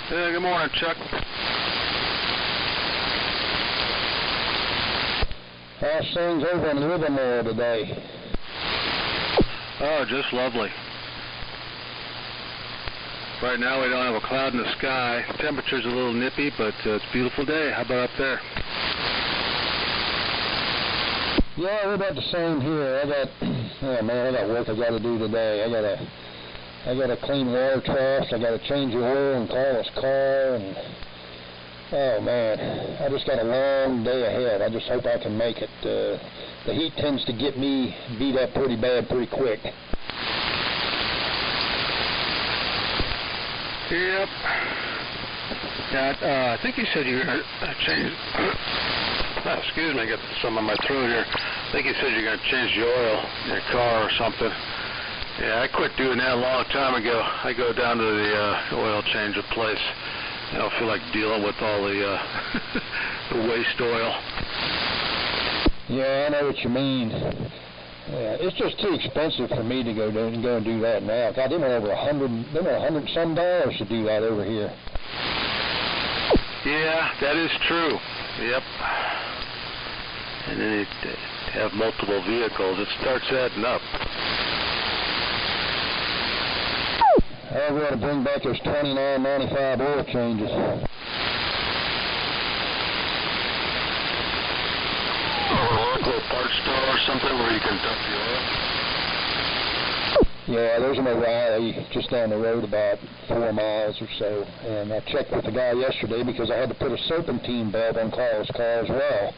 Yeah, good morning, Chuck. How's things over in Livermore today? Oh, just lovely. Right now we don't have a cloud in the sky. Temperature's a little nippy, but it's a beautiful day. How about up there? Yeah, we're about the same here. I got work I got to do today. I got to clean water troughs. I got to change the oil in Carla's car, and oh man, I just got a long day ahead. I just hope I can make it. The heat tends to get me beat up pretty bad pretty quick. Yep. Yeah, I think you said you were going to change... excuse me, I got some on my throat here. I think you said you're going to change the oil in your car or something. Yeah, I quit doing that a long time ago. I go down to the oil change place. I don't feel like dealing with all the, the waste oil. Yeah, I know what you mean. Yeah, it's just too expensive for me to go and do that now. God, they went over $100 some dollars to do that over here. Yeah, that is true. Yep. And then you have multiple vehicles. It starts adding up. I want to bring back those $29.95 oil changes. Local parts store or something where you can dump the oil? Yeah, there's an O'Reilly just down the road about 4 miles or so, and I checked with the guy yesterday because I had to put a serpentine bulb on Carl's car as well.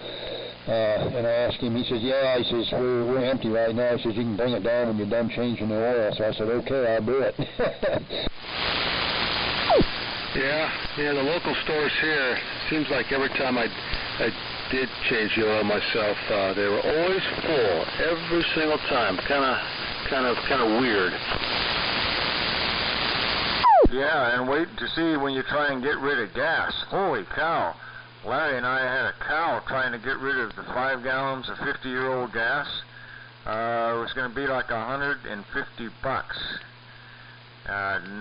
And I asked him, he says, yeah, he says, we're empty right now. He says, you can bring it down when you're done changing the oil. So I said, okay, I'll do it. Yeah, the local stores here, seems like every time I did change the oil myself, they were always full every single time. Kind of weird. Yeah, and wait to see when you try and get rid of gas. Holy cow. Larry and I had a cow trying to get rid of the 5 gallons of 50-year-old gas. It was going to be like $150.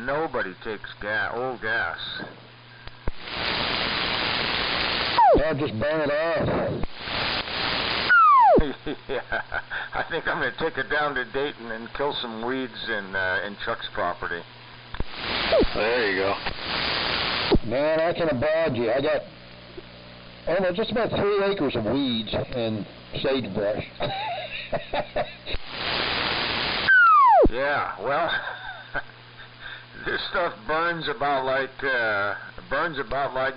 Nobody takes old gas. Yeah, just burn it off. Yeah, I think I'm going to take it down to Dayton and kill some weeds in Chuck's property. There you go. Man, I can oblige you. I got just about 3 acres of weeds and sagebrush. Yeah, well, this stuff burns about like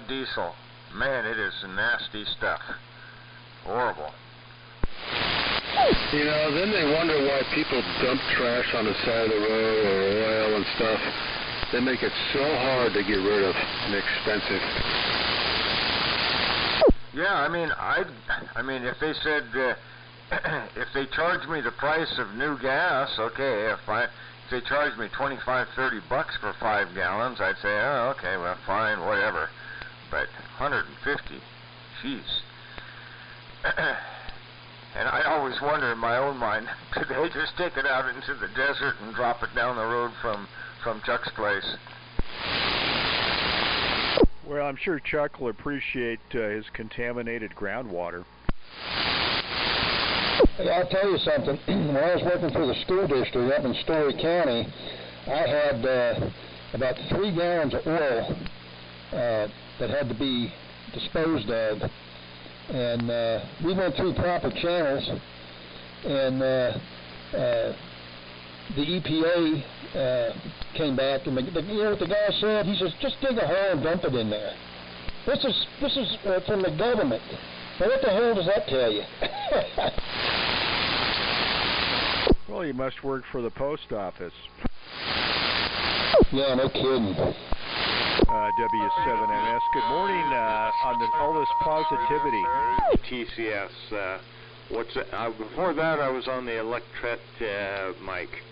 diesel. Man, it is nasty stuff. Horrible. You know, then they wonder why people dump trash on the side of the road or oil and stuff. They make it so hard to get rid of and expensive. Yeah, I mean, if they said, if they charged me the price of new gas, okay, if they charged me $25-30 for 5 gallons, I'd say, oh, okay, well, fine, whatever. But $150, jeez. And I always wonder in my own mind, did they just take it out into the desert and drop it down the road from Chuck's place? Well, I'm sure Chuck will appreciate his contaminated groundwater. Hey, I'll tell you something. When I was working for the school district up in Story County, I had about 3 gallons of oil that had to be disposed of. And we went through proper channels, and the EPA came back, and you know what the guy said? He says, just dig a hole and dump it in there. This is from the government. Now what the hell does that tell you? Well, you must work for the post office. Yeah, no kidding. W7MS. Good morning. On all this positivity. TCS. Before that, I was on the Electret mic.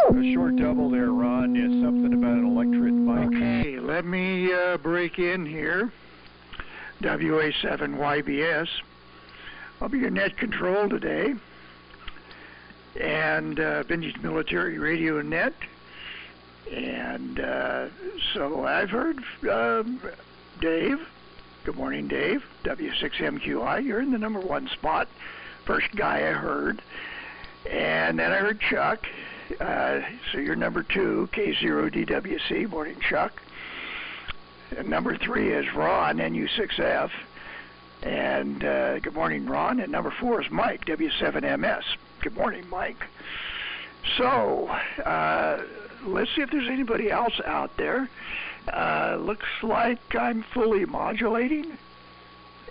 A short double there, Ron. Is something about an Electret mic. Okay, let me break in here. WA7YBS. I'll be your net control today. And Vintage Military Radio Net. And so I've heard Dave. Good morning, Dave. W6MQI. You're in the number 1 spot. First guy I heard. And then I heard Chuck. So you're number 2, K0DWC. Morning, Chuck. And number 3 is Ron, NU6F. And good morning, Ron. And number 4 is Mike, W7MS. Good morning, Mike. So, let's see if there's anybody else out there. Looks like I'm fully modulating,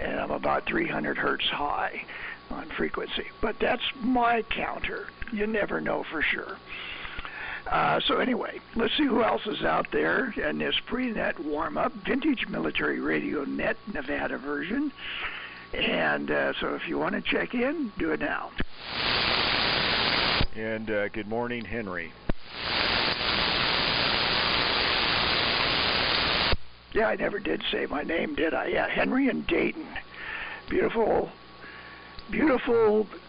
and I'm about 300 hertz high on frequency. But that's my counter. You never know for sure. So anyway, let's see who else is out there in this pre-net warm-up, Vintage Military Radio Net Nevada version. And so if you want to check in, do it now. And good morning, Henry. Yeah, I never did say my name, did I? Yeah, Henry and Dayton. Beautiful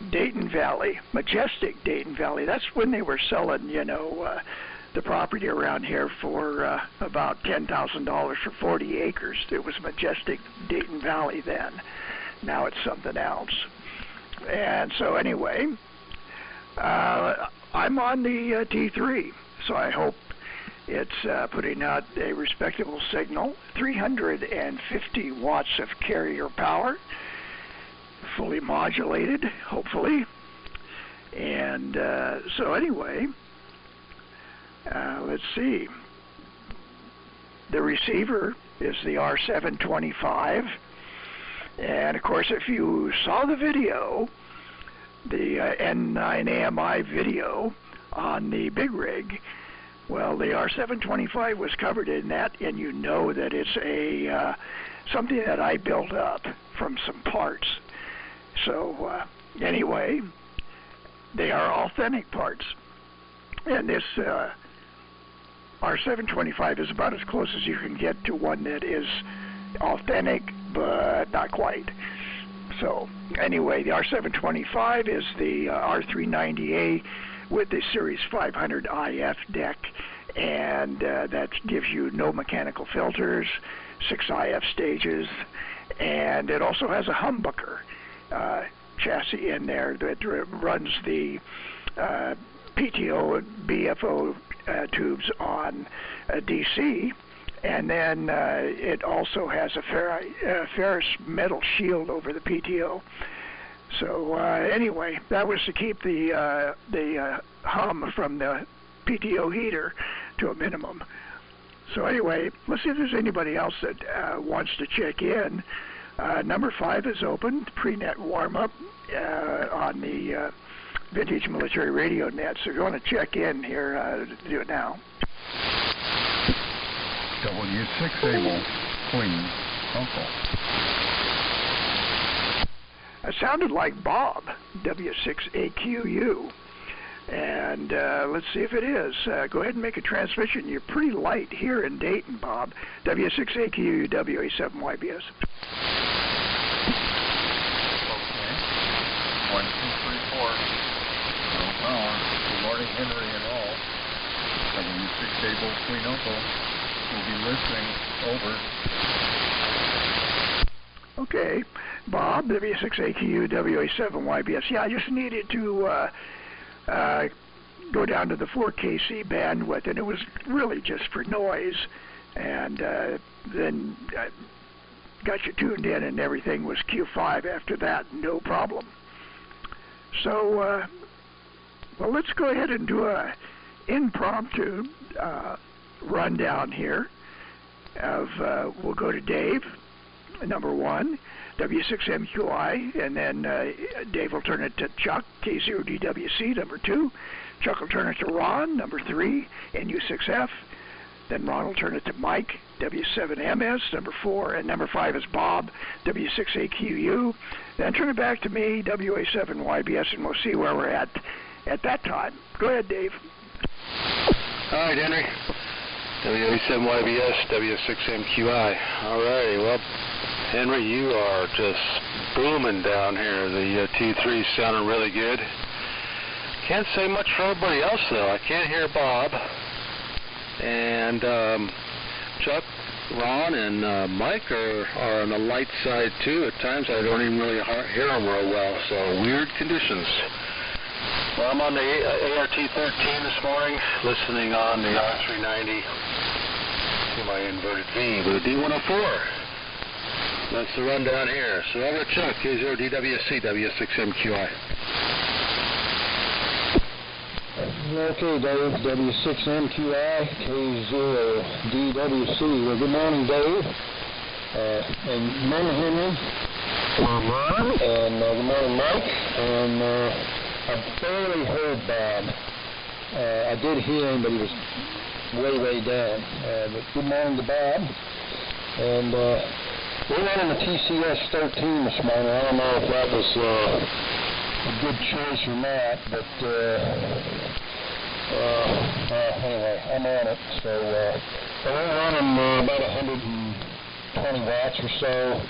Dayton Valley, majestic Dayton Valley. That's when they were selling, the property around here for about $10,000 for 40 acres. It was majestic Dayton Valley then. Now it's something else. And so anyway, I'm on the T3, so I hope it's putting out a respectable signal. 350 watts of carrier power, fully modulated, hopefully. And so anyway, let's see. The receiver is the R725. And of course, if you saw the video, the N9AMI video on the big rig, well, the R725 was covered in that, and you know that it's a something that I built up from some parts. So anyway, they are authentic parts, and this R725 is about as close as you can get to one that is authentic, but not quite. So anyway, the R725 is the R390A with the Series 500 IF deck, and that gives you no mechanical filters, 6 IF stages, and it also has a humbucker chassis in there that runs the PTO and BFO tubes on DC, and then it also has a ferrous metal shield over the PTO. So anyway, that was to keep the hum from the PTO heater to a minimum. So anyway, let's see if there's anybody else that wants to check in. Number 5 is open, pre-net warm-up on the Vintage Military Radio Net. So if you want to check in here, do it now. W6 Able, Queen, Uncle. It sounded like Bob, W6AQU. And let's see if it is. Go ahead and make a transmission. You're pretty light here in Dayton, Bob. W6AQU, WA7YBS. Okay. 1, 2, 3, 4. No power. Good morning, Henry and all. W6 Able, Queen Uncle. We'll be listening. Over. Okay, Bob, W6AQU, WA7YBS. Yeah, I just needed to go down to the 4KC bandwidth, and it was really just for noise. And then got you tuned in, and everything was Q5 after that, no problem. So, well, let's go ahead and do a impromptu rundown here of, we'll go to Dave, number 1, W6MQI, and then Dave will turn it to Chuck, K0DWC, number 2. Chuck will turn it to Ron, number 3, NU6F. Then Ron will turn it to Mike, W7MS, number 4, and number 5 is Bob, W6AQU. Then turn it back to me, WA7YBS, and we'll see where we're at that time. Go ahead, Dave. All right, Henry. WA7YBS, W6MQI. All righty, well, Henry, you are just booming down here. The T3's sounding really good. Can't say much for everybody else, though. I can't hear Bob. And Chuck, Ron, and Mike are on the light side too. At times I don't even really hear them real well, so weird conditions. Well, I'm on the ART-13 this morning, listening on the R390 to my inverted V with a D104. That's the rundown here. So over to Chuck, K0DWC, W6MQI. Okay, Dave, W6MQI, K0DWC. Well, good morning, Dave. And good morning, Henry. Good morning. And good morning, Mike. And I barely heard Bob. I did hear him, but he was way down. But good morning to Bob. And we're running the TCS-13 this morning. I don't know if that was a good choice or not, but anyway, I'm on it. So we're running about 120 watts or so.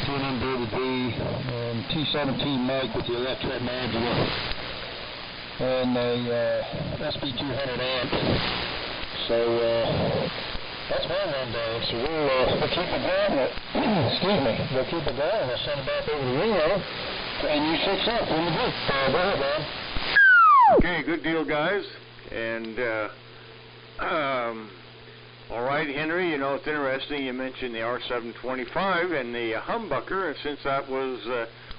Through an inverted V, and T17 mic with the electret module, and a SB200 amp. So that's my rundown. So we'll keep it going. Excuse me. We'll keep it going. We'll send it back over to Reno, and you fix up when you do. Go ahead, man. Okay, good deal, guys. And all right, Henry, you know, it's interesting you mentioned the R725 and the humbucker, since that was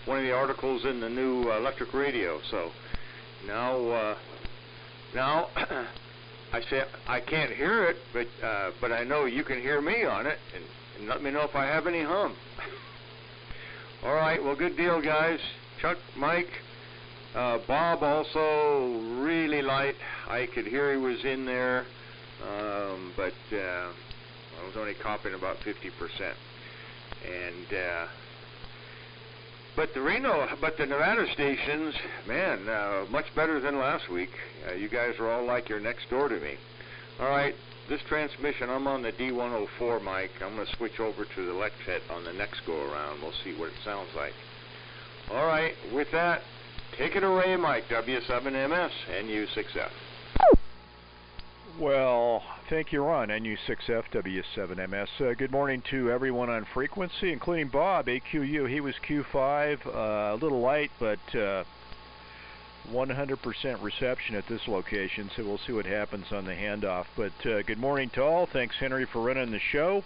one of the articles in the new electric radio. So now I say I can't hear it, but I know you can hear me on it, and let me know if I have any hum. All right, well, good deal, guys. Chuck, Mike, Bob also really light. I could hear he was in there. But I was only copying about 50%, and but the Nevada stations, man, much better than last week. You guys are all like you're next door to me. All right, this transmission, I'm on the D104 mic. I'm going to switch over to the electret on the next go around. We'll see what it sounds like. All right, with that, take it away, Mike. W7MS NU6F. Well, thank you, Ron, NU6F, W7MS. Good morning to everyone on frequency, including Bob, AQU. He was Q5, a little light, but 100% reception at this location, so we'll see what happens on the handoff. But good morning to all. Thanks, Henry, for running the show.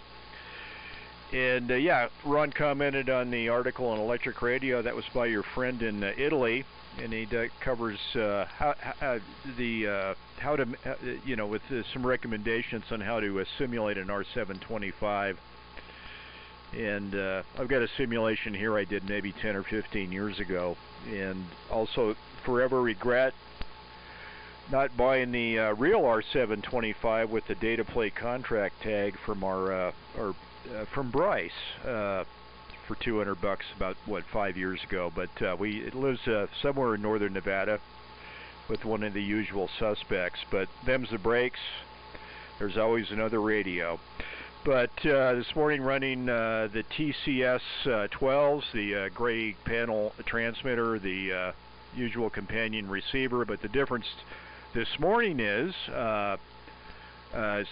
And, yeah, Ron commented on the article on electric radio. That was by your friend in Italy. And he covers how to, you know, with some recommendations on how to simulate an R725. And I've got a simulation here I did maybe 10 or 15 years ago. And also forever regret not buying the real R725 with the data plate contract tag from from Bryce. For $200 about 5 years ago, but it lives somewhere in northern Nevada with one of the usual suspects. But them's the breaks. There's always another radio. But this morning running the TCS 12s, the gray panel transmitter, the usual companion receiver. But the difference this morning is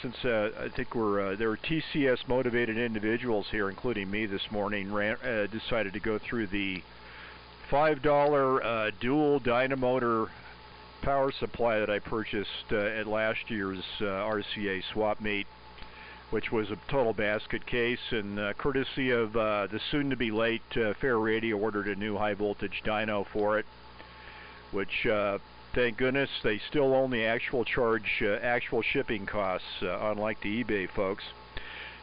since I think there were TCS motivated individuals here, including me this morning, decided to go through the $5 dual dynamotor power supply that I purchased at last year's RCA swap meet, which was a total basket case, and courtesy of the soon-to-be late Fair Radio ordered a new high voltage dyno for it, which thank goodness they still own the actual charge, actual shipping costs, unlike the eBay folks.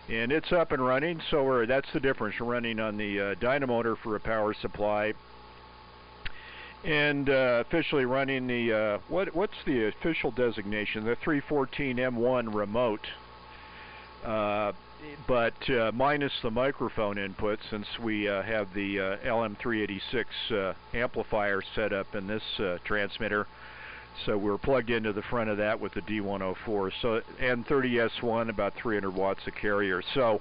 And it's up and running, so that's the difference. We're running on the dynamotor for a power supply, and officially running the what's the official designation? The 314M1 remote, but minus the microphone input, since we have the LM386 amplifier set up in this transmitter. So we're plugged into the front of that with the D104. So N30S1, about 300 watts a carrier. So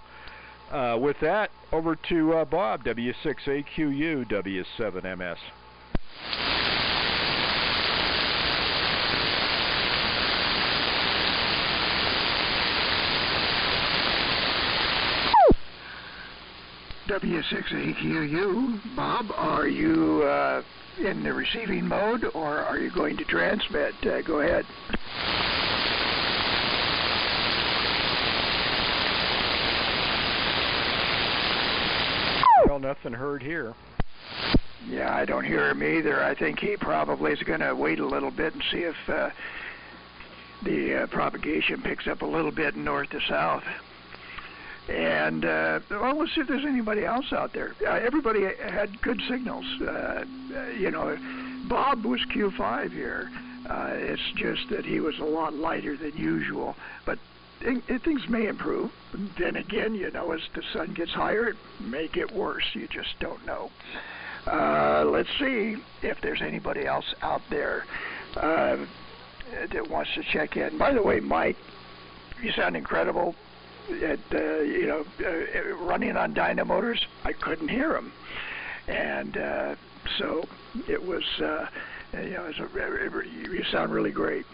with that, over to Bob, W6AQU, W7MS. W6AQU. Bob, are you in the receiving mode, or are you going to transmit? Go ahead. Well, nothing heard here. Yeah, I don't hear him either. I think he probably is going to wait a little bit and see if the propagation picks up a little bit north to south. And, well, let's see if there's anybody else out there. Everybody had good signals. You know, Bob was Q5 here. It's just that he was a lot lighter than usual. But things may improve. Then again, you know, as the sun gets higher, it may get worse. You just don't know. Let's see if there's anybody else out there that wants to check in. By the way, Mike, you sound incredible. You know, running on dyno motors, I couldn't hear him, and so it was, you know, you sound really great.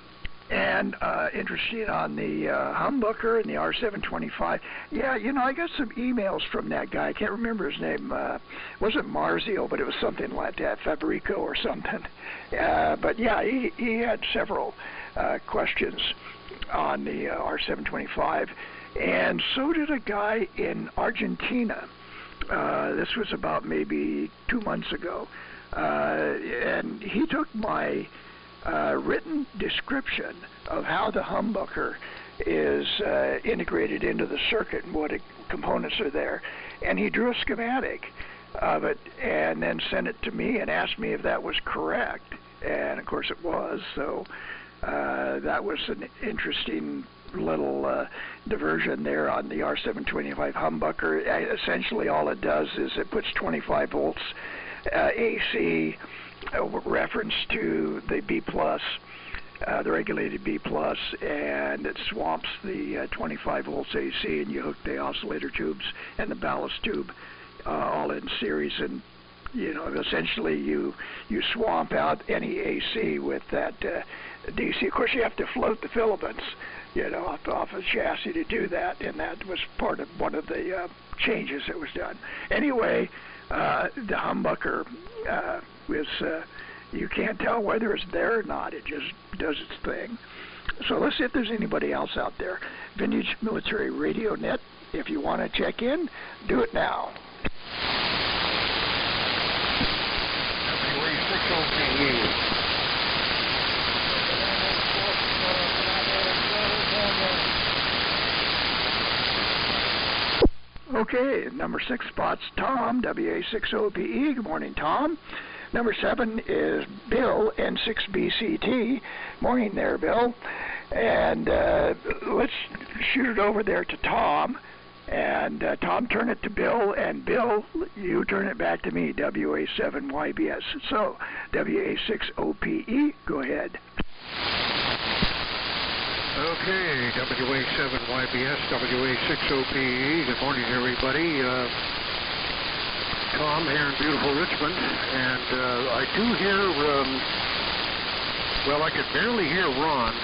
And interesting on the humbucker and the R725. Yeah, you know, I got some emails from that guy. I can't remember his name. Wasn't Marzio, but it was something like that, Fabrico or something. But yeah, he had several questions on the R725. And so did a guy in Argentina. This was about maybe 2 months ago. And he took my written description of how the humbucker is integrated into the circuit and what components are there. And he drew a schematic of it and then sent it to me and asked me if that was correct. And of course it was. So that was an interesting little diversion there on the R725 humbucker. Essentially all it does is it puts 25 volts AC reference to the B+, the regulated B+, and it swamps the 25 volts AC, and you hook the oscillator tubes and the ballast tube all in series, and you know, essentially you swamp out any AC with that DC. Of course, you have to float the filaments, you know, off the chassis to do that, and that was part of one of the changes that was done. Anyway, the humbucker was, you can't tell whether it's there or not. It just does its thing. So let's see if there's anybody else out there. Vintage Military Radio Net, if you want to check in, do it now. Okay, number 6 spot's Tom, WA60PE. Good morning, Tom. Number 7 is Bill, N6BCT. Morning there, Bill. And let's shoot it over there to Tom. And Tom, turn it to Bill. And Bill, you turn it back to me, WA7YBS. So, WA60PE, go ahead. Okay, WA7YBS, WA60PE. Good morning, everybody. Tom here in beautiful Richmond, and I do hear, well, I could barely hear Ron.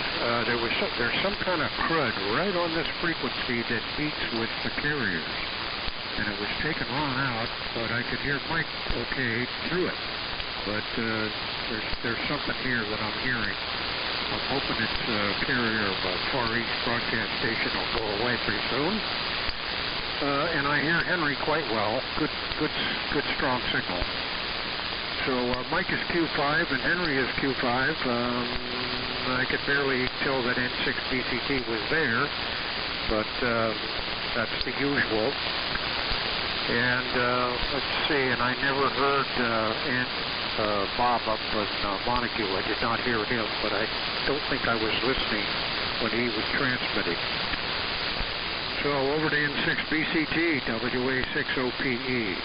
There's some kind of crud right on this frequency that beats with the carriers, and it was taking Ron out, but I could hear Mike okay through it. But there's something here that I'm hearing. I'm hoping its carrier of Far East broadcast station will go away pretty soon. And I hear Henry quite well. Good strong signal. So Mike is Q5 and Henry is Q5. I could barely tell that N6BCT was there, but that's the usual. And let's see, and I never heard Bob up in Montague. I did not hear him, but I don't think I was listening when he was transmitting. So over to N6BCT, WA60PE.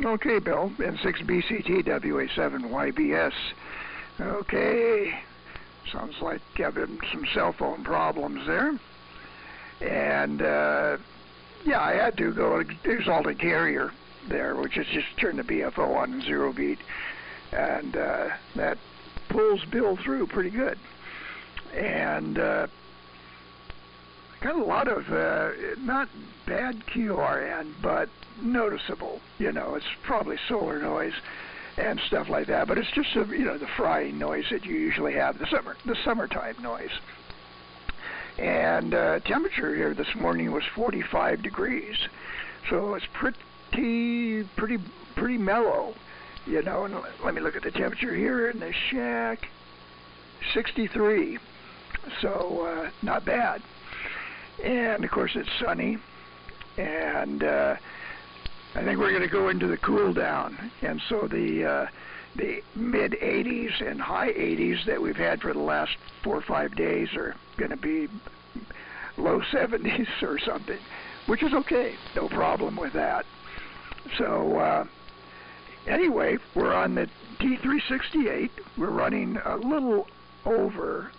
Okay, Bill. N6BCT WA7YBS. Okay. Sounds like having some cell phone problems there. And, yeah, I had to go exalt a carrier there, which is just turn the BFO on 0 beat. And that pulls Bill through pretty good. And got a lot of, not bad QRN, but noticeable. You know, it's probably solar noise and stuff like that, but it's just, you know, the frying noise that you usually have, the summertime noise. And temperature here this morning was 45 degrees, so it's pretty mellow, you know. And let me look at the temperature here in the shack, 63, so not bad. And of course it's sunny, and I think we're going to go into the cool down, and so the mid 80s and high 80s that we've had for the last 4 or 5 days are going to be low 70s or something, which is okay, no problem with that. So anyway, we're on the T368. We're running a little over,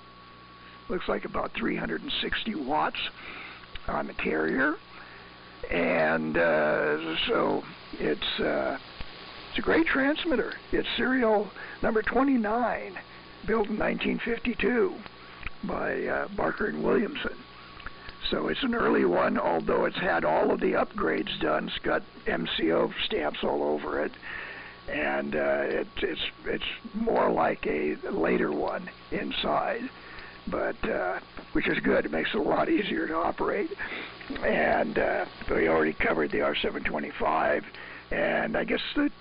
looks like about 360 watts on the carrier. And so it's a great transmitter. It's serial number 29, built in 1952 by Barker and Williamson. So it's an early one, although it's had all of the upgrades done. It's got MCO stamps all over it, and it's more like a later one inside, but which is good. It makes it a lot easier to operate. And we already covered the R725, and I guess that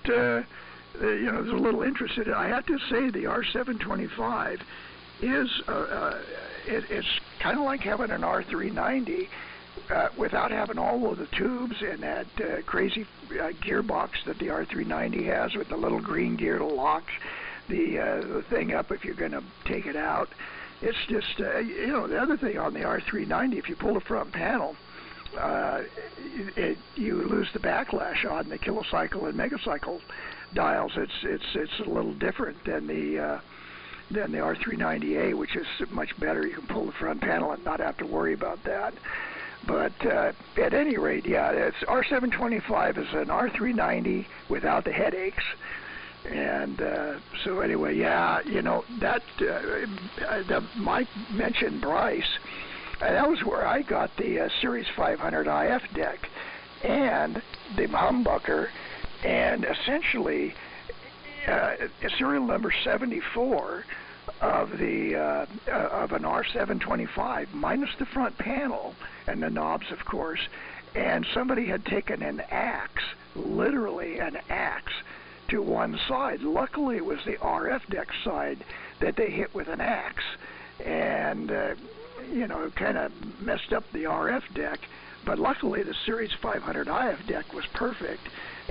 you know, there's a little interest in it. I have to say the R725 is it's kind of like having an R390 without having all of the tubes and that crazy gearbox that the R390 has with the little green gear to lock the thing up if you're going to take it out. It's just, you know, the other thing on the R390, if you pull the front panel, you lose the backlash on the kilocycle and megacycle dials. It's a little different than the R390A, which is much better. You can pull the front panel and not have to worry about that. But at any rate, yeah, it's R725 is an R390 without the headaches. And so anyway, yeah, you know, that Mike mentioned Bryce. That was where I got the Series 500 IF deck and the humbucker, and essentially serial number 74 of the of an R725 minus the front panel and the knobs, of course. And somebody had taken an axe, literally an axe, to one side. Luckily, it was the RF deck side that they hit with an axe, and you know, kind of messed up the RF deck. But luckily, the Series 500 IF deck was perfect,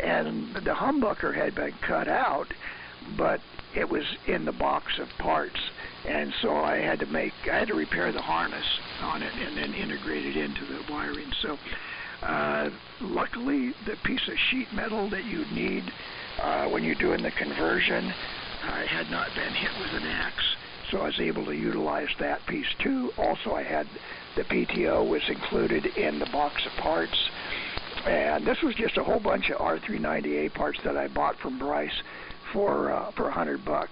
and the humbucker had been cut out, but it was in the box of parts, and so I had to repair the harness on it and then integrate it into the wiring. So luckily, the piece of sheet metal that you need when you're doing the conversion had not been hit with an axe, so I was able to utilize that piece too. Also, I had the PTO was included in the box of parts, and this was just a whole bunch of R390A parts that I bought from Bryce for $100.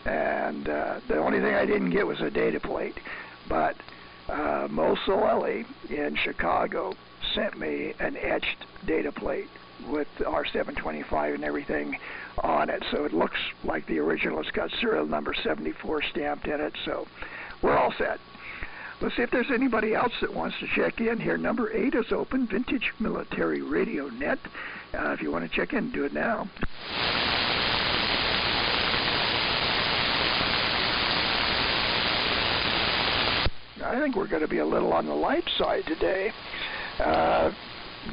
And the only thing I didn't get was a data plate, but Mo Solelli in Chicago sent me an etched data plate with R725 and everything on it, so it looks like the original. It's got serial number 74 stamped in it, so we're all set. Let's see if there's anybody else that wants to check in here. Number 8 is open, Vintage Military Radio Net. If you want to check in, do it now. I think we're going to be a little on the light side today.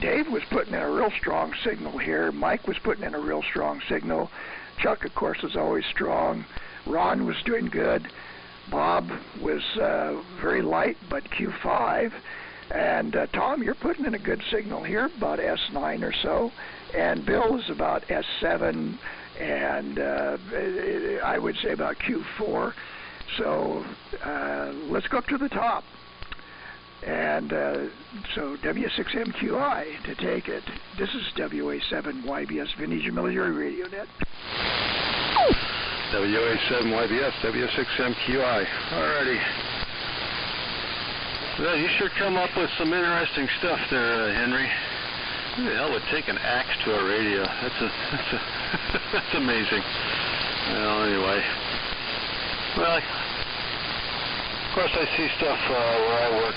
Dave was putting in a real strong signal here. Mike was putting in a real strong signal. Chuck, of course, is always strong. Ron was doing good. Bob was very light, but Q5. And Tom, you're putting in a good signal here, about S9 or so, and Bill is about S7, and I would say about Q4. So let's go up to the top. And so W6MQI to take it. This is WA7 YBS Vintage Military Radio Net. WA7 YBS, W6MQI. Alrighty. Well, you sure come up with some interesting stuff there, Henry. Who the hell would take an axe to a radio? That's amazing. Well, anyway. Well, of course, I see stuff where I work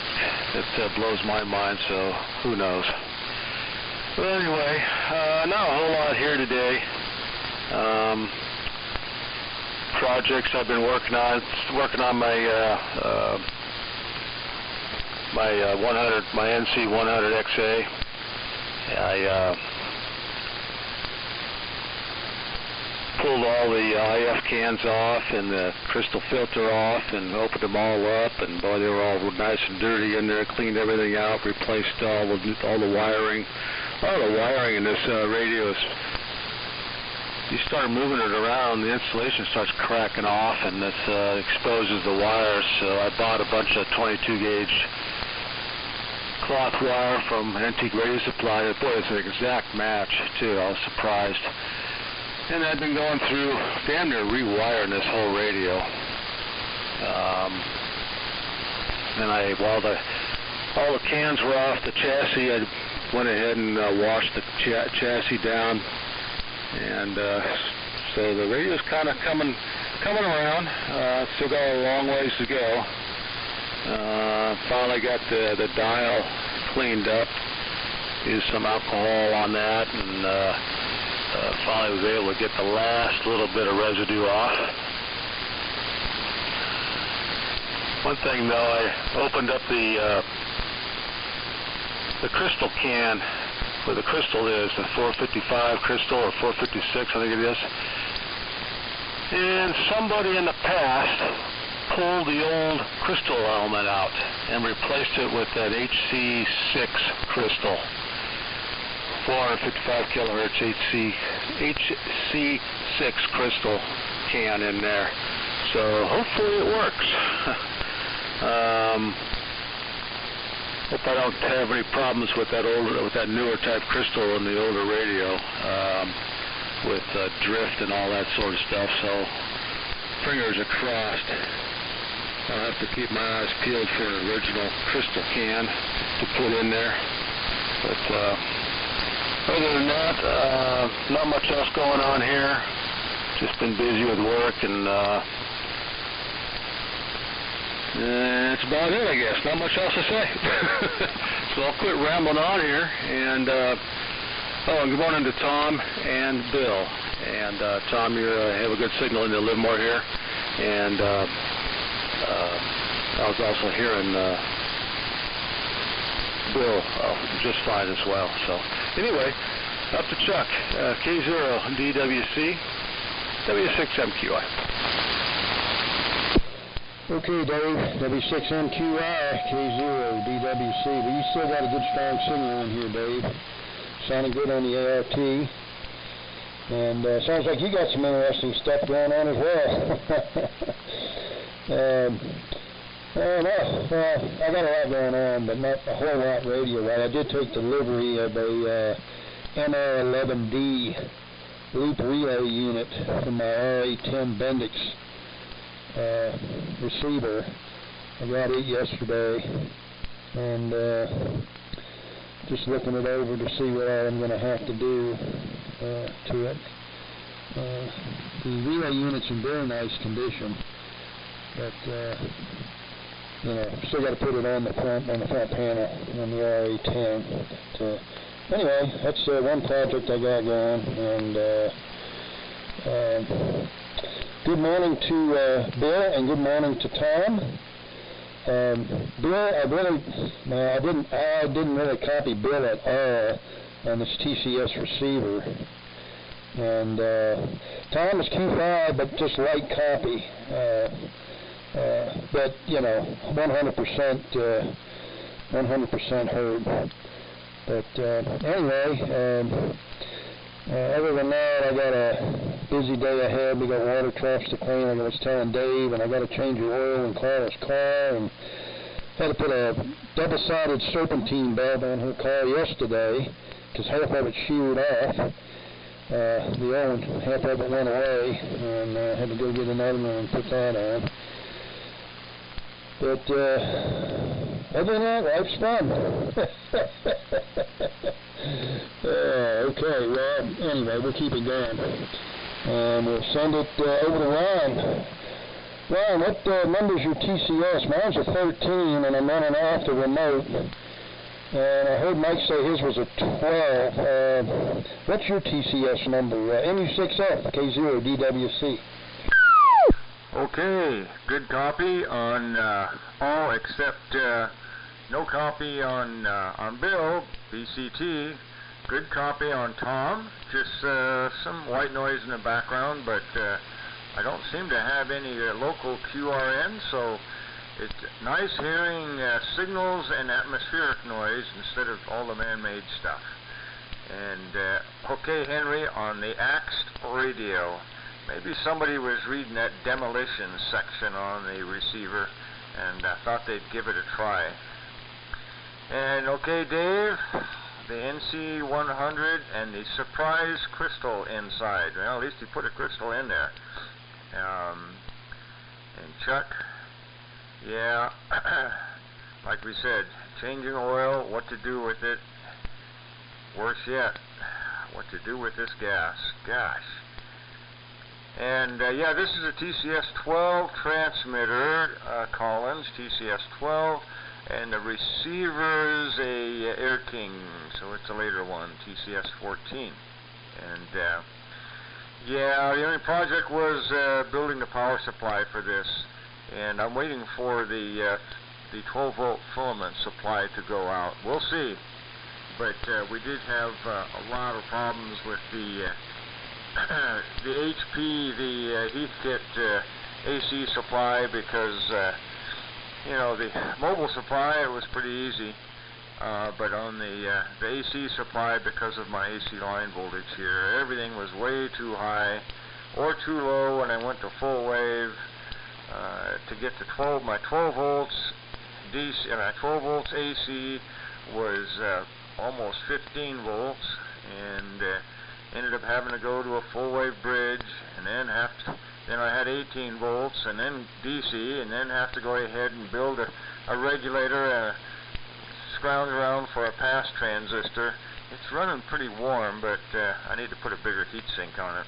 that blows my mind, so who knows. Well, anyway, not a whole lot here today. Projects I've been working on my my NC100XA. I pulled all the IF cans off and the crystal filter off and opened them all up, and boy, they were all nice and dirty in there. Cleaned everything out, replaced all the wiring. All the wiring in this radio is, you start moving it around, the insulation starts cracking off, and this exposes the wires. So I bought a bunch of 22 gauge cloth wire from Antique Radio Supply. Boy, it's an exact match too. I was surprised. And I've been going through damn near rewiring this whole radio. And while the cans were off the chassis, I went ahead and washed the chassis down. And so the radio's kind of coming around. Still got a long ways to go. Finally got the dial cleaned up. Used some alcohol on that, and finally was able to get the last little bit of residue off. One thing though, I opened up the crystal can where the crystal is, the 455 crystal or 456, I think it is. And somebody in the past pulled the old crystal element out and replaced it with that HC6 crystal. 455 kilohertz HC6 crystal can in there. So hopefully it works. Hope I don't have any problems with that newer type crystal in the older radio, with drift and all that sort of stuff. So fingers are crossed. I'll have to keep my eyes peeled for an original crystal can to put in there. But other than that, not much else going on here. Just been busy with work, and that's about it, I guess. Not much else to say. So I'll quit rambling on here. And and good morning to Tom and Bill. And Tom, you have a good signal in the Livermore here. And I was also hearing Bill just fine as well. So anyway, up to Chuck, K0DWC, W6MQI. Okay, Dave, W6MQI, K0DWC. But you still got a good strong signal in here, Dave. Sounding good on the ART. And sounds like you got some interesting stuff going on as well. I got a lot going on, but not a whole lot radio-wise. I did take delivery of a NR11D loop relay unit from my RA10 Bendix receiver. I got it yesterday, and just looking it over to see what I'm going to have to do to it. The relay unit's in very nice condition, but still got to put it on the front panel on the RA10. But, anyway, that's one project I got going. And good morning to Bill, and good morning to Tom. Bill, I didn't really copy Bill at all on this TCS receiver. And Tom is Q5, but just light copy. But 100% 100% heard. But anyway, other than that, I got a busy day ahead. We got water troughs to clean, like I was telling Dave, and I got to change the oil in Carla's car, and had to put a double-sided serpentine bulb on her car yesterday, because half of it sheared off. The oil and half of it went away, and I had to go get another one and put that on. But other than that, life's fun. Okay, well, anyway, we'll keep it going. And we'll send it over to Ron. Ron, what number's your TCS? Mine's a 13, and I'm running off the remote. And I heard Mike say his was a 12. What's your TCS number? MU6F, K0, DWC. Okay, good copy on all except no copy on Bill, BCT. Good copy on Tom, just some white noise in the background, but I don't seem to have any local QRN, so it's nice hearing signals and atmospheric noise instead of all the man-made stuff. And okay, Henry, on the Axed radio, maybe somebody was reading that demolition section on the receiver and thought they'd give it a try. And okay, Dave, the NC100 and the surprise crystal inside. Well, at least he put a crystal in there. And Chuck, yeah, like we said, changing oil, what to do with it. Worse yet, what to do with this gas. Gosh. And yeah, this is a TCS-12 transmitter, Collins, TCS-12, and the receiver is a Air King, so it's a later one, TCS-14. And yeah, the only project was building the power supply for this, and I'm waiting for the 12-volt filament supply to go out. We'll see. But we did have a lot of problems with the HP, the Heathkit AC supply, because you know, the mobile supply, it was pretty easy, but on the AC supply, because of my AC line voltage here, everything was way too high or too low when I went to full wave. To get to my 12 volts DC, 12 volts AC was almost 15 volts, and ended up having to go to a full wave bridge, and then then I had 18 volts, and then DC, and then have to go ahead and build a regulator, scrounge around for a pass transistor. It's running pretty warm, but I need to put a bigger heat sink on it.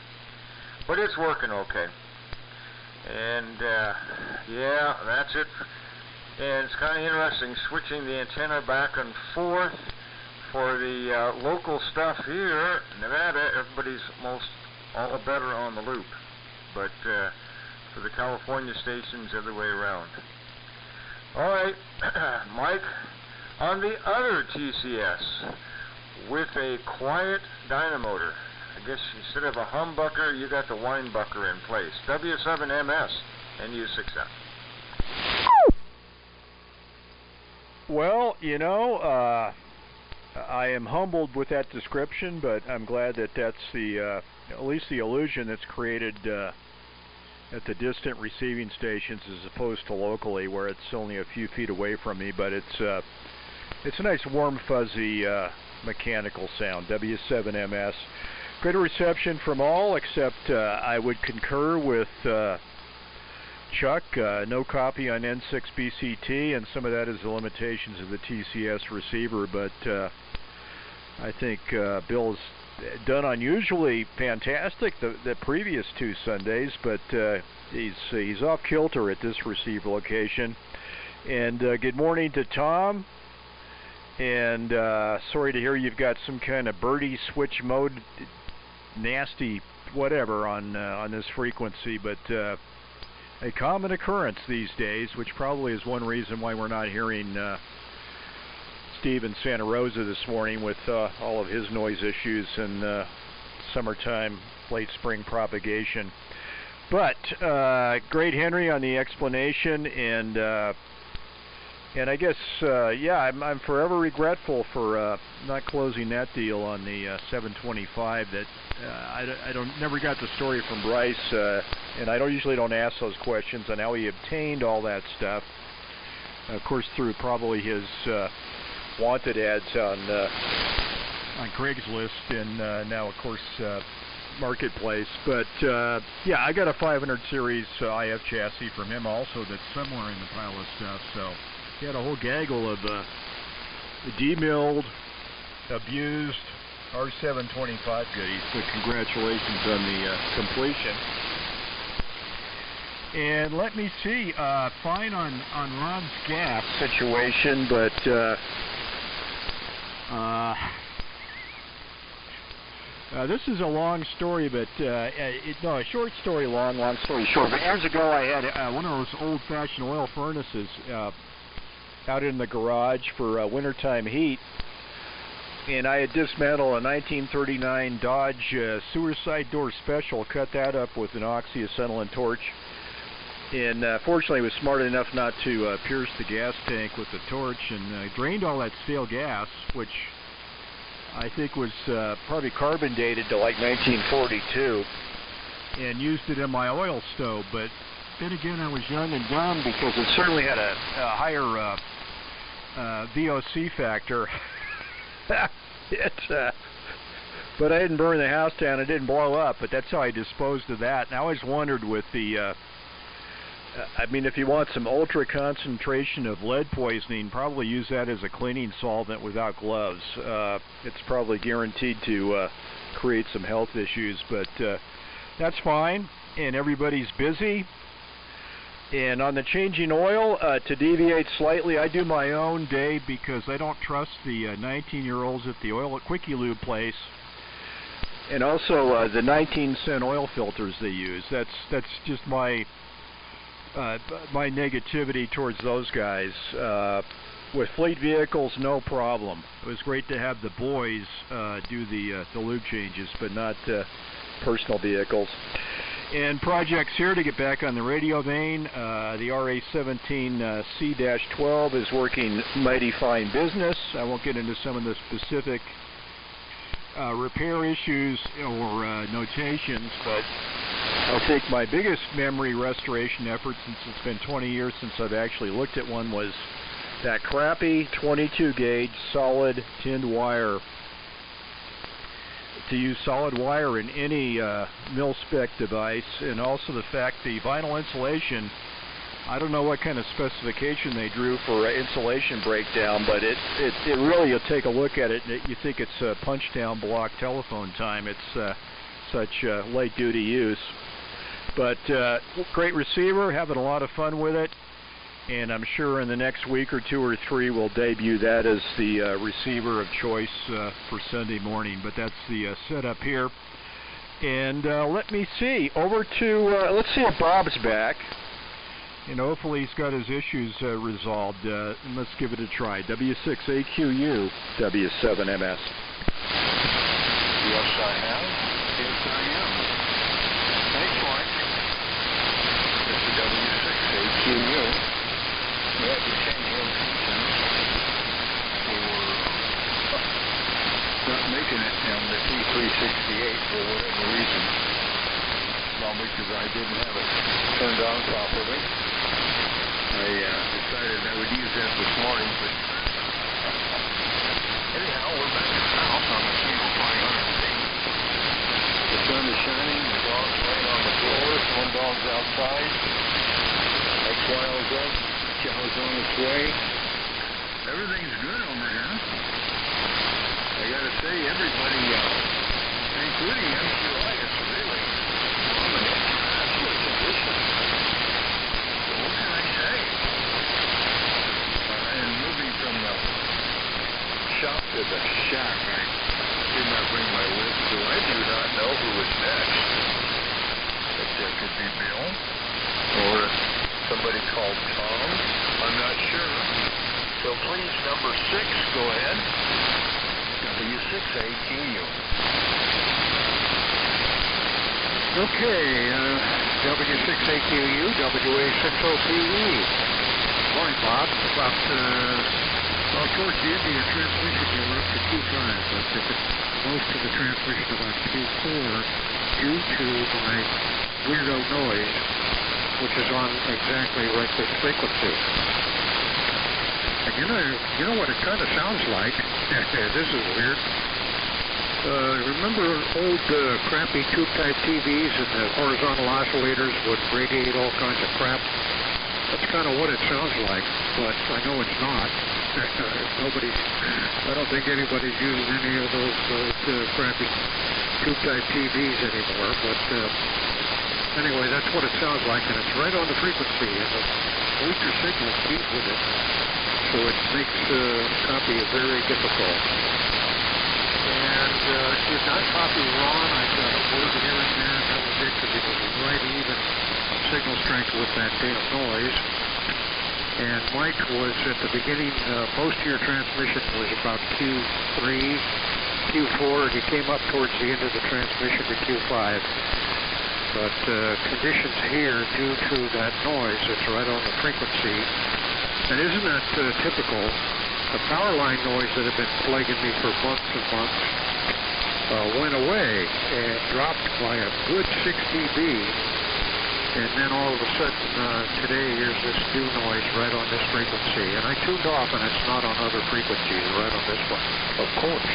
But it's working okay. And yeah, that's it. And it's kind of interesting switching the antenna back and forth. For the local stuff here in Nevada, everybody's all better on the loop. But for the California stations, the other way around. All right, Mike, on the other TCS, with a quiet dynamotor, I guess instead of a humbucker, you got the winebucker in place. W7MS and U6F. Well, you know, I am humbled with that description, but I'm glad that that's the at least the illusion that's created at the distant receiving stations as opposed to locally, where it's only a few feet away from me. But it's a nice warm fuzzy mechanical sound. W7MS, good reception from all, except I would concur with Chuck. No copy on N6BCT, and some of that is the limitations of the TCS receiver, but I think Bill's done unusually fantastic the previous two Sundays, but he's off kilter at this receiver location. And good morning to Tom, and sorry to hear you've got some kind of birdie switch mode, nasty whatever on this frequency, but a common occurrence these days, which probably is one reason why we're not hearing Steve in Santa Rosa this morning with all of his noise issues and summertime, late spring propagation. But great, Henry, on the explanation, and And I guess, yeah, I'm forever regretful for not closing that deal on the 725. That I never got the story from Bryce, and I usually don't ask those questions on how he obtained all that stuff. Of course, through probably his wanted ads on Craigslist and now, of course, Marketplace. But yeah, I got a 500 series IF chassis from him also that's somewhere in the pile of stuff. So he had a whole gaggle of demilled, abused R725 goodies. So congratulations on the completion. And let me see, fine on Ron's gas situation, but this is a long story, but no, a short story long, long story short. But years ago, I had one of those old-fashioned oil furnaces out in the garage for wintertime heat, and I had dismantled a 1939 Dodge suicide door special, cut that up with an oxyacetylene torch, and fortunately was smart enough not to pierce the gas tank with the torch, and drained all that stale gas, which I think was probably carbon dated to like 1942, and used it in my oil stove. But then again, I was young and dumb, because it certainly had a higher VOC factor. But I didn't burn the house down, it didn't blow up, but that's how I disposed of that. And I always wondered with the I mean, if you want some ultra concentration of lead poisoning, probably use that as a cleaning solvent without gloves. It's probably guaranteed to create some health issues, but that's fine, and everybody's busy. And on the changing oil, to deviate slightly, I do my own day, because I don't trust the 19-year-olds at the oil Quickie Lube place, and also the 19-cent oil filters they use. That's just my negativity towards those guys. With fleet vehicles, no problem. It was great to have the boys do the lube changes, but not personal vehicles. And projects here to get back on the radio vein. The RA17C-12 is working mighty fine business. I won't get into some of the specific repair issues or notations, but I think my biggest memory restoration effort, since it's been 20 years since I've actually looked at one, was that crappy 22 gauge solid tinned wire. To use solid wire in any mil-spec device, and also the fact the vinyl insulation, I don't know what kind of specification they drew for insulation breakdown, but it really, you'll take a look at it and you think it's punch-down block telephone time. It's such light-duty use. But great receiver, having a lot of fun with it, and I'm sure in the next week or two or three we'll debut that as the receiver of choice for Sunday morning. But that's the setup here. And let me see, over to, let's see if Bob's back. And hopefully he's got his issues resolved. And let's give it a try. W6AQU, W7MS. Yes, I have. Yes, I am. Thanks, Mike. This is W6AQU. We had to change locations. We were not making it down the T368 for whatever reason. Well, because I didn't have it turned on properly. I decided I would use that this morning, but anyhow, we're back at the house on the Cable 500. The sun is shining, the dog's laying on the floor, one dog's outside, X-Wile's up, Cow's on its way. Everything's good over here. I gotta say, everybody, including MQIS, really, excellent condition. So what can I say? And moving from the shop to the shack, I did not bring my list, so I do not know who is next. But there could be Bill, or somebody called Tom. I'm not sure. So please, number 6, go ahead. W6AQU. Okay, W6AQU, WA60PE. Morning, Bob. About, well, towards the end of your transmission, you were up to Q5, but most of the transmission about Q4 due to my weirdo noise, which is on exactly right this frequency. And you know what it kind of sounds like? This is weird. Remember old crappy tube-type TVs and the horizontal oscillators would radiate all kinds of crap? That's kind of what it sounds like, but I know it's not. I don't think anybody's using any of those crappy tube-type TVs anymore, but anyway, that's what it sounds like, and it's right on the frequency, and the booster signals beat with it, so it makes copy very difficult. And did not copy Ron. I got a word here and there, and that was it, because it was right even on signal strength with that damn noise. And Mike was at the beginning, most of your transmission was about Q3, Q4, and he came up towards the end of the transmission to Q5. But conditions here, due to that noise, it's right on the frequency. And isn't that typical? The power line noise that had been plaguing me for months and months went away and dropped by a good 6 dB. And then all of a sudden, today, here's this new noise right on this frequency. And I tuned off, and it's not on other frequencies, right on this one. Of course.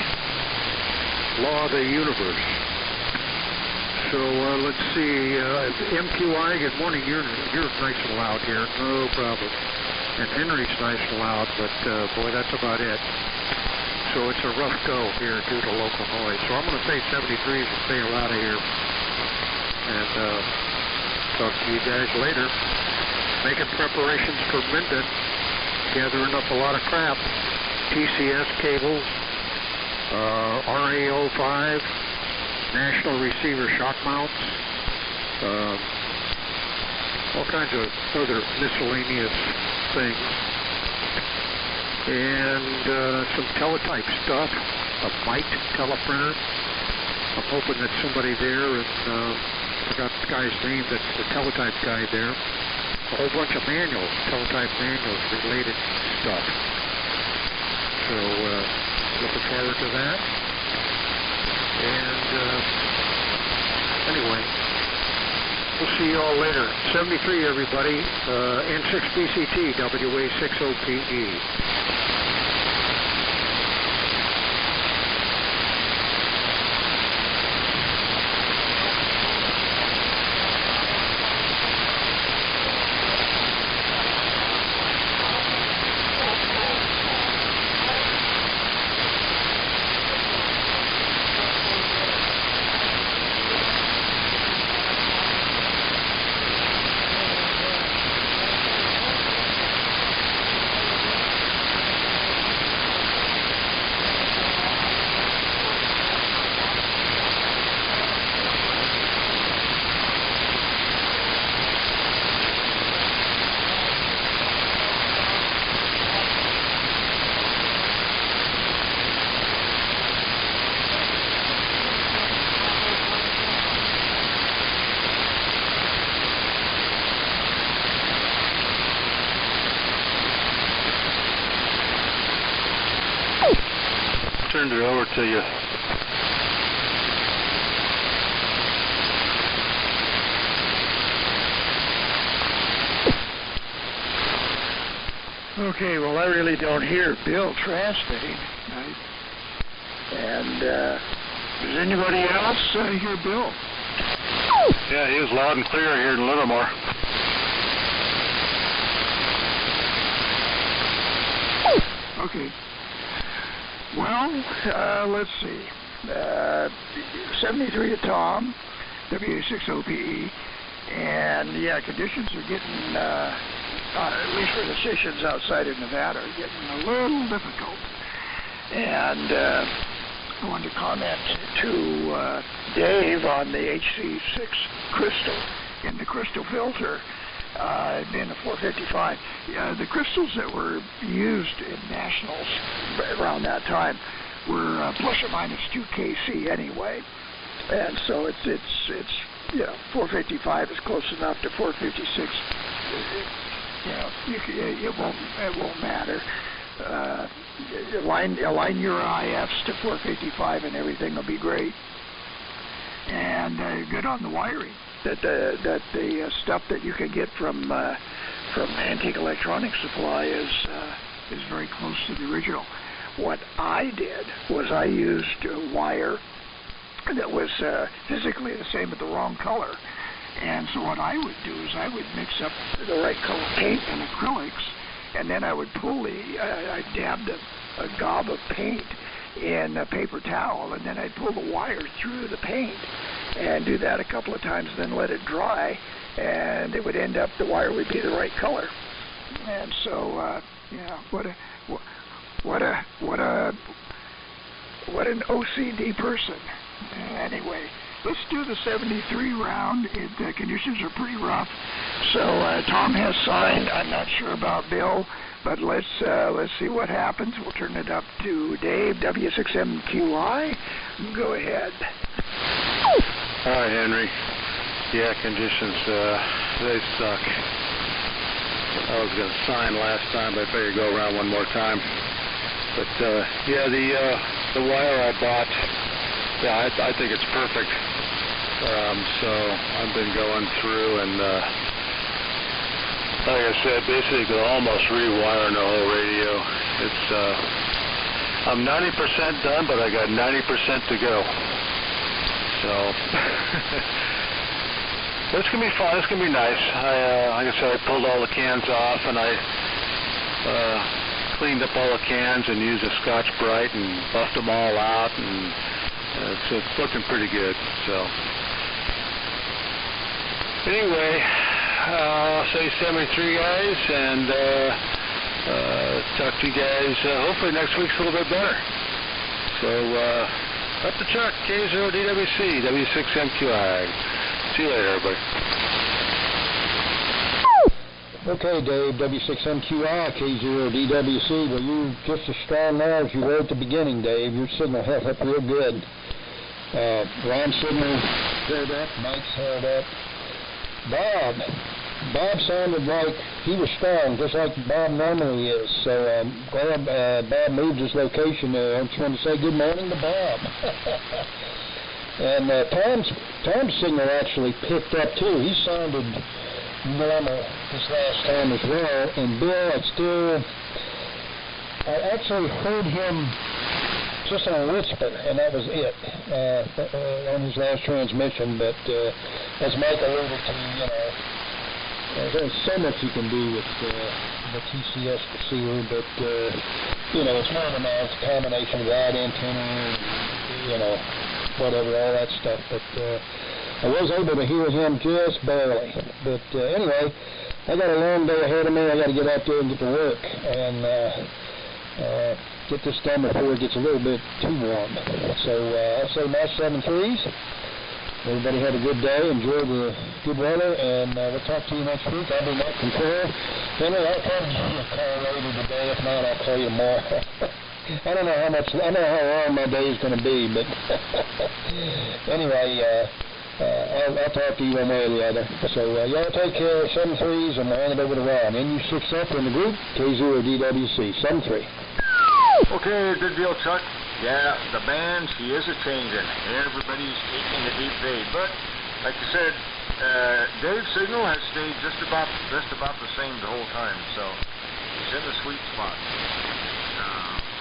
Law of the universe. So let's see. MQI, good morning. You're nice and loud here. No problem. And Henry's nice and loud, but boy, that's about it. So it's a rough go here due to local noise. So I'm going to say 73s and sail out of here. And talk to you guys later. Making preparations for Minden. Gathering up a lot of crap. TCS cables. RA05. National receiver shock mounts. All kinds of other miscellaneous things, and some teletype stuff, a Mite teleprinter. I'm hoping that somebody there, and I forgot the guy's name, that's the teletype guy there, a whole bunch of manuals, teletype manuals, related stuff. So, looking forward to that. And, anyway, we'll see you all later. 73, everybody. N6BCT, WA60PE. Turned it over to you. Okay, well, I really don't hear Bill transmitting. And does anybody else hear Bill? Yeah, he was loud and clear here in Livermore. Okay. Well, let's see. 73 to Tom, WA60PE, and yeah, conditions are getting, at least for the stations outside of Nevada, are getting a little difficult. And I wanted to comment to Dave on the HC6 crystal in the crystal filter. In the 455. The crystals that were used in nationals around that time were plus or minus 2 kC anyway, and so it's 455 is close enough to 456 it won't matter. Align your IFs to 455 and everything will be great. And good on the wiring. That the stuff that you can get from Antique Electronics Supply is very close to the original. What I did was I used a wire that was physically the same but the wrong color. And so what I would do is I would mix up the right color paint and acrylics, and then I would pull I dabbed a gob of paint in a paper towel, and then I'd pull the wire through the paint and do that a couple of times, then let it dry, and it would end up, the wire would be the right color. And so, yeah, what an OCD person. Anyway, let's do the 73 round. The conditions are pretty rough. So Tom has signed. I'm not sure about Bill, but let's see what happens. We'll turn it up to Dave, W6MQI. Go ahead. Hi, Henry. Yeah, conditions, they suck. I was going to sign last time, but I better go around one more time. But, yeah, the wire I bought, yeah, I think it's perfect. So I've been going through and, like I said, basically almost rewiring the whole radio. It's, I'm 90% done, but I got 90% to go. So, it's going to be fun. It's going to be nice. Like I said, I pulled all the cans off, and I cleaned up all the cans and used a Scotch-Brite and buffed them all out, and it's looking pretty good. So, anyway, I'll say 73, guys, and talk to you guys hopefully next week's a little bit better. So, up the truck, K0DWC, W6MQI. See you later, everybody. Okay, Dave, W6MQI, K0DWC. Well, you're just as strong now as you were at the beginning, Dave. Your signal held up real good. Ron's signal held up, Mike's held up. Bob sounded like he was strong, just like Bob normally is. So glad Bob moved his location there. I just wanted to say good morning to Bob. And Tom's signal actually picked up too. He sounded normal this last time as well. And Bill, I actually heard him just on a whisper, and that was it on his last transmission. But as Mike alluded to, there's so much you can do with the TCS receiver, but it's more than that. It's a combination of that antenna, whatever, all that stuff. But I was able to hear him just barely. But anyway, I got a long day ahead of me. I got to get out there and get to work and get this done before it gets a little bit too warm. So I'll say nice 7.3s. Everybody have a good day, enjoy the good weather, and we'll talk to you next week. I'll be Mike Control. Henry, I'll try to give you a call later today. If not, I'll call you tomorrow. I don't know how long my day is going to be, but anyway, I'll talk to you one way or the other. So y'all take care, 7.3s, and we'll hand it over to Ron. NU6F in the group, K0DWC, 7.3. Okay, good deal, Chuck. Yeah, the band, she is a-changing. Everybody's taking a deep fade. But, like you said, Dave's signal has stayed just about the same the whole time. So, he's in the sweet spot.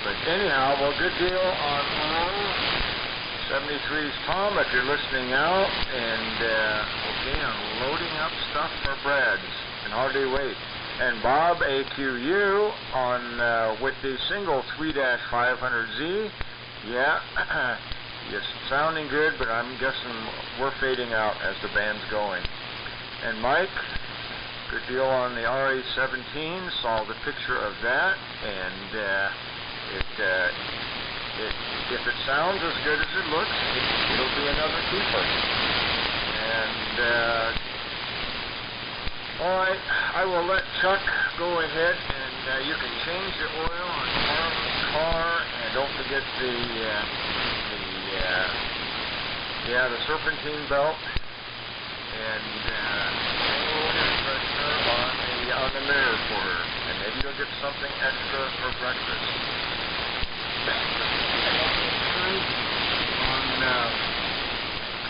But anyhow, well, good deal on 73's Tom, if you're listening out. And, okay, I'm loading up stuff for Brad's. Can hardly wait. And Bob, AQU, on with the single 3-500Z. Yeah, it's sounding good, but I'm guessing we're fading out as the band's going. And Mike, good deal on the RA-17, saw the picture of that, and if it sounds as good as it looks, it'll be another keeper. And all right, I will let Chuck go ahead, and you can change the oil on Marvin's car, and don't forget the serpentine belt, and air pressure on the on the mirror for her, and maybe you'll get something extra for breakfast.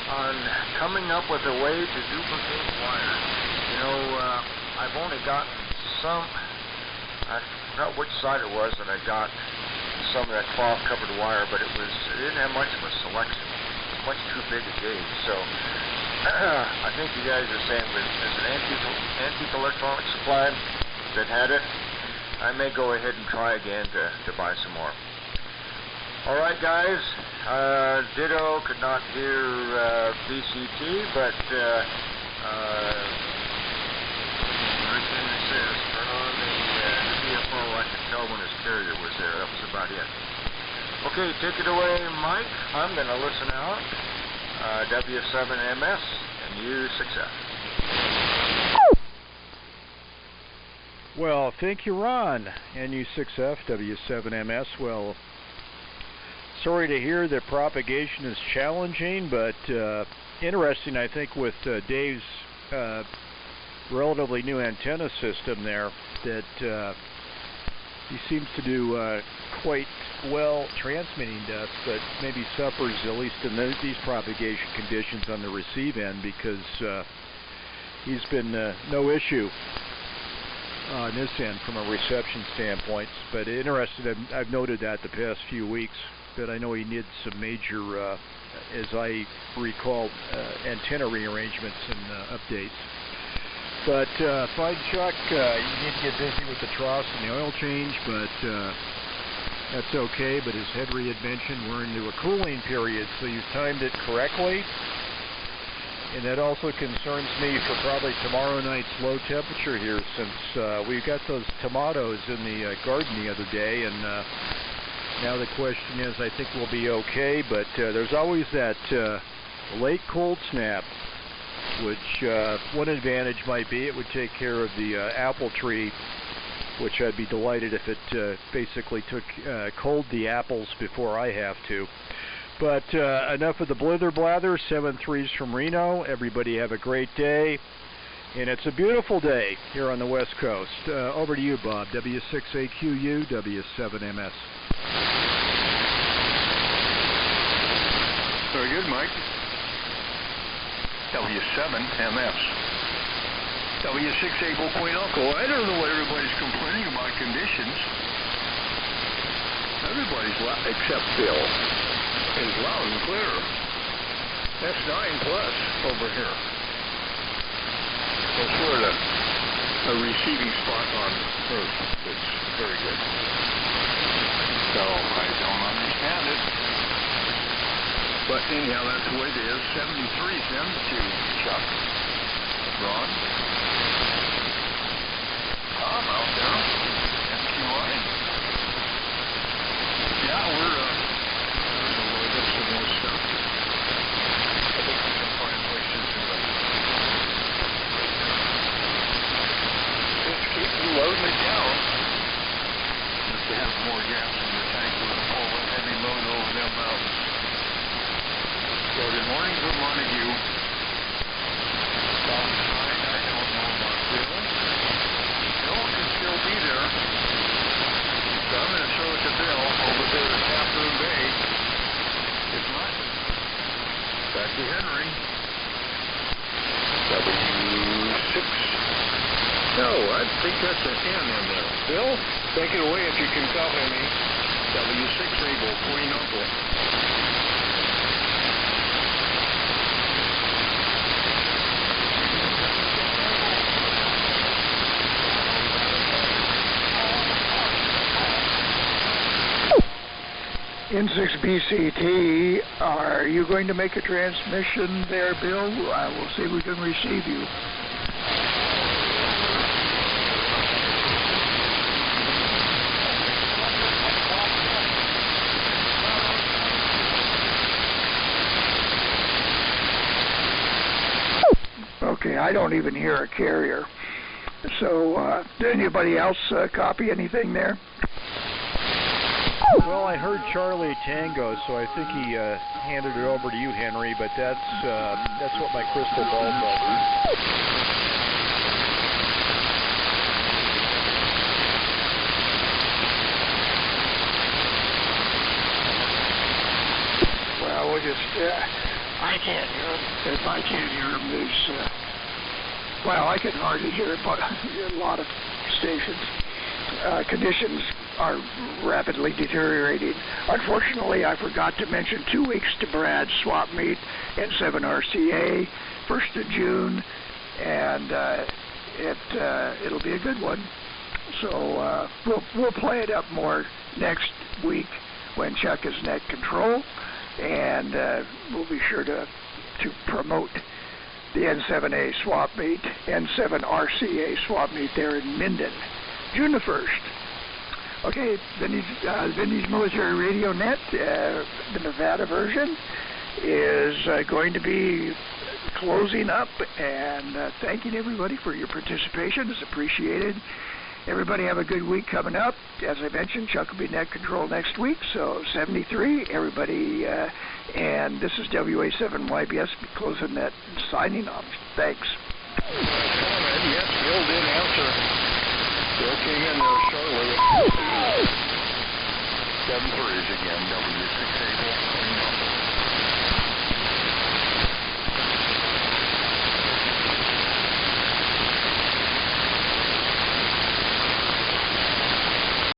On coming up with a way to duplicate wire. You know, I've only gotten some, I forgot which side it was that I got some of that cloth-covered wire, but it didn't have much of a selection. It was much too big a gauge, so I think you guys are saying that there's an antique electronic supply that had it. I may go ahead and try again to buy some more. Alright guys, ditto, could not hear BCT, but like Henry says, turn on the CFO, I could tell when his carrier was there. That was about it. Okay, take it away, Mike. I'm going to listen out. W7MS and U6F. Well, thank you, Ron. NU6F, W7MS. Well, sorry to hear that propagation is challenging, but interesting, I think, with Dave's relatively new antenna system there, that he seems to do quite well transmitting depth, but maybe suffers, at least in these propagation conditions, on the receive end, because he's been no issue on this end from a reception standpoint. But interested, I've noted that the past few weeks, but I know he needs some major, as I recall, antenna rearrangements and updates. But fine, Chuck, you need to get busy with the troughs and the oil change, but that's okay. But as Henry had mentioned, we're into a cooling period, so you've timed it correctly. And that also concerns me for probably tomorrow night's low temperature here, since we got those tomatoes in the garden the other day, and now the question is, I think we'll be okay, but there's always that late cold snap, which one advantage might be it would take care of the apple tree, which I'd be delighted if it basically cold the apples before I have to. But enough of the blither blather. 7-3s from Reno. Everybody have a great day. And it's a beautiful day here on the West Coast. Over to you, Bob. W6AQU, W7MS. Very good, Mike. W7MS. W6A Point Uncle. I don't know what everybody's complaining about conditions. Everybody's except Bill is loud and clear. That's 9 plus over here. So sort of a receiving spot on Earth. It's very good. So I don't understand it. But anyhow, that's the way it is. 73 then to Chuck. Ron. Tom out there. MQI. Yeah, we're load up some more stuff. I think we can find places to just keep loading it down. If you have more gas in your tank, we'll pull a heavy load over them mountains. So good morning from Montague. Outside, I don't know about Bill. Bill can still be there. So I'm going to throw it to Bill over there at Half-Moon Bay. If not, back to Henry. W6. No, I think that's an N in there. Bill, take it away if you can copy me. W6 Able, Point Uncle. N6BCT, are you going to make a transmission there, Bill? We'll see if we can receive you. Okay, I don't even hear a carrier. So, did anybody else copy anything there? Well, I heard Charlie Tango, so I think he handed it over to you, Henry, but that's what my crystal ball tells me. I can't hear him. If I can't hear him, there's, well, I can hardly hear it, but a lot of stations. Conditions are rapidly deteriorating. Unfortunately, I forgot to mention 2 weeks to Brad's swap meet at 7 RCA, 1st of June, and it'll be a good one. So we'll play it up more next week when Chuck is net control, and we'll be sure to promote the N7A swap meet, N7 RCA swap meet there in Minden, June the 1st. Okay, Vinny's Military Radio Net, the Nevada version, is going to be closing up, and thanking everybody for your participation. It's appreciated. Everybody have a good week coming up. As I mentioned, Chuck will be net control next week, so 73, everybody, and this is WA7YBS closing that, signing off. Thanks. Yes, Bill did answer. Bill came in there shortly. 7 3s again, W6 April.